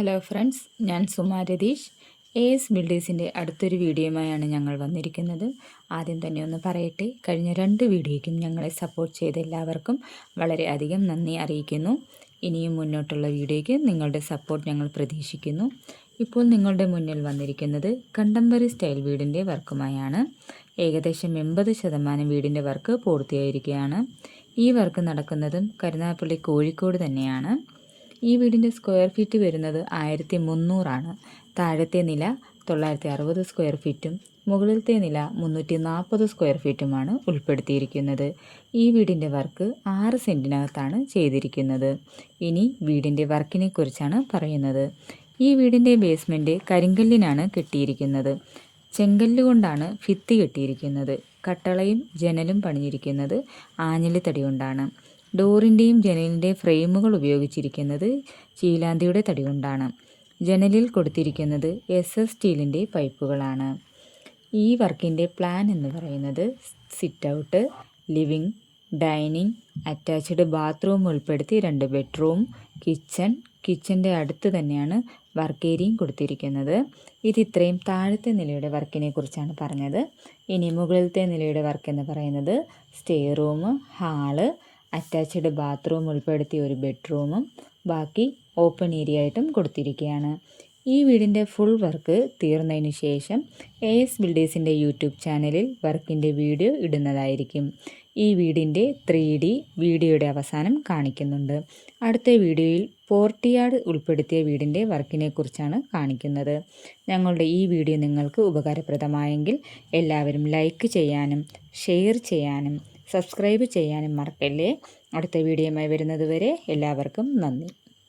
Hello friends, ഞാൻ Suma Ratheesh. AS ബിൽഡേഴ്സിൻ്റെ അടുത്തൊരു വീഡിയോയുമായാണ് ഞങ്ങൾ വന്നിരിക്കുന്നത്. ആദ്യം തന്നെ ഒന്ന് പറയട്ടെ, കഴിഞ്ഞ 2 വീഡിയോയ്ക്കും ഞങ്ങളെ സപ്പോർട്ട് ചെയ്ത എല്ലാവർക്കും വളരെയധികം നന്ദി അറിയിക്കുന്നു. ഇനിയും മുന്നോട്ടുള്ള വീഡിയോയ്ക്ക് നിങ്ങളുടെ സപ്പോർട്ട് ഞങ്ങൾ പ്രതീക്ഷിക്കുന്നു. ഇപ്പോൾ നിങ്ങളുടെ മുന്നിൽ വന്നിരിക്കുന്നത് കണ്ടംപററി സ്റ്റൈൽ വീടിൻ്റെ വർക്കുമായാണ്. ഏകദേശം 80% വീടിൻ്റെ വർക്ക് പൂർത്തിയായിരിക്കുകയാണ്. ഈ വർക്ക് നടക്കുന്നതും കരുനാഗപ്പള്ളി കോഴിക്കോട് തന്നെയാണ്. ഈ വീടിൻ്റെ സ്ക്വയർ ഫീറ്റ് വരുന്നത് 1300 താഴത്തെ നില 960 സ്ക്വയർ ഫീറ്റും മുകളിലത്തെ നില 340 സ്ക്വയർ ഫീറ്റുമാണ് ഉൾപ്പെടുത്തിയിരിക്കുന്നത്. ഈ വീടിൻ്റെ വർക്ക് 6 സെൻറ്റിനകത്താണ് ചെയ്തിരിക്കുന്നത്. ഇനി വീടിൻ്റെ വർക്കിനെ കുറിച്ചാണ് പറയുന്നത്. ഈ വീടിൻ്റെ ബേസ്മെൻറ്റ് കരിങ്കല്ലിനാണ് കെട്ടിയിരിക്കുന്നത്. ചെങ്കല്ല് കൊണ്ടാണ് ഭിത്തി കെട്ടിയിരിക്കുന്നത്. കട്ടളയും ജനലും പണിഞ്ഞിരിക്കുന്നത് ആഞ്ഞിലി തടി കൊണ്ടാണ്. ഡോറിൻ്റെയും ജനലിൻ്റെയും ഫ്രെയിമുകൾ ഉപയോഗിച്ചിരിക്കുന്നത് ചീലാന്തിയുടെ തടി കൊണ്ടാണ്. ജനലിൽ കൊടുത്തിരിക്കുന്നത് SS സ്റ്റീലിൻ്റെ പൈപ്പുകളാണ്. ഈ വർക്കിൻ്റെ പ്ലാൻ എന്ന് പറയുന്നത് sit out, living, dining, attached bathroom ഉൾപ്പെടുത്തി 2 ബെഡ്റൂം, കിച്ചൻ്റെ അടുത്ത് തന്നെയാണ് വർക്ക് ഏരിയയും കൊടുത്തിരിക്കുന്നത്. ഇത്രയും താഴത്തെ നിലയുടെ വർക്കിനെ കുറിച്ചാണ് പറഞ്ഞത്. ഇനി മുകളിലത്തെ നിലയുടെ വർക്ക് എന്ന് പറയുന്നത് stair room, hall, attached bathroom ഉൾപ്പെടുത്തി 1 ബെഡ്റൂമും ബാക്കി ഓപ്പൺ ഏരിയ ആയിട്ടും കൊടുത്തിരിക്കുകയാണ്. ഈ വീടിൻ്റെ ഫുൾ വർക്ക് തീർന്നതിന് ശേഷം AS ബിൽഡേഴ്സിൻ്റെ യൂട്യൂബ് ചാനലിൽ വർക്കിൻ്റെ വീഡിയോ ഇടുന്നതായിരിക്കും. ഈ വീടിൻ്റെ 3D വീഡിയോയുടെ അവസാനം കാണിക്കുന്നുണ്ട്. അടുത്ത വീഡിയോയിൽ പോർട്ടിയാർഡ് ഉൾപ്പെടുത്തിയ വീടിൻ്റെ വർക്കിനെ കുറിച്ചാണ് കാണിക്കുന്നത്. ഞങ്ങളുടെ ഈ വീഡിയോ നിങ്ങൾക്ക് ഉപകാരപ്രദമായെങ്കിൽ എല്ലാവരും ലൈക്ക് ചെയ്യാനും ഷെയർ ചെയ്യാനും സബ്സ്ക്രൈബ് ചെയ്യാനും മറക്കല്ലേ. അടുത്ത വീഡിയോയുമായി വരുന്നത് വരെ എല്ലാവർക്കും നന്ദി.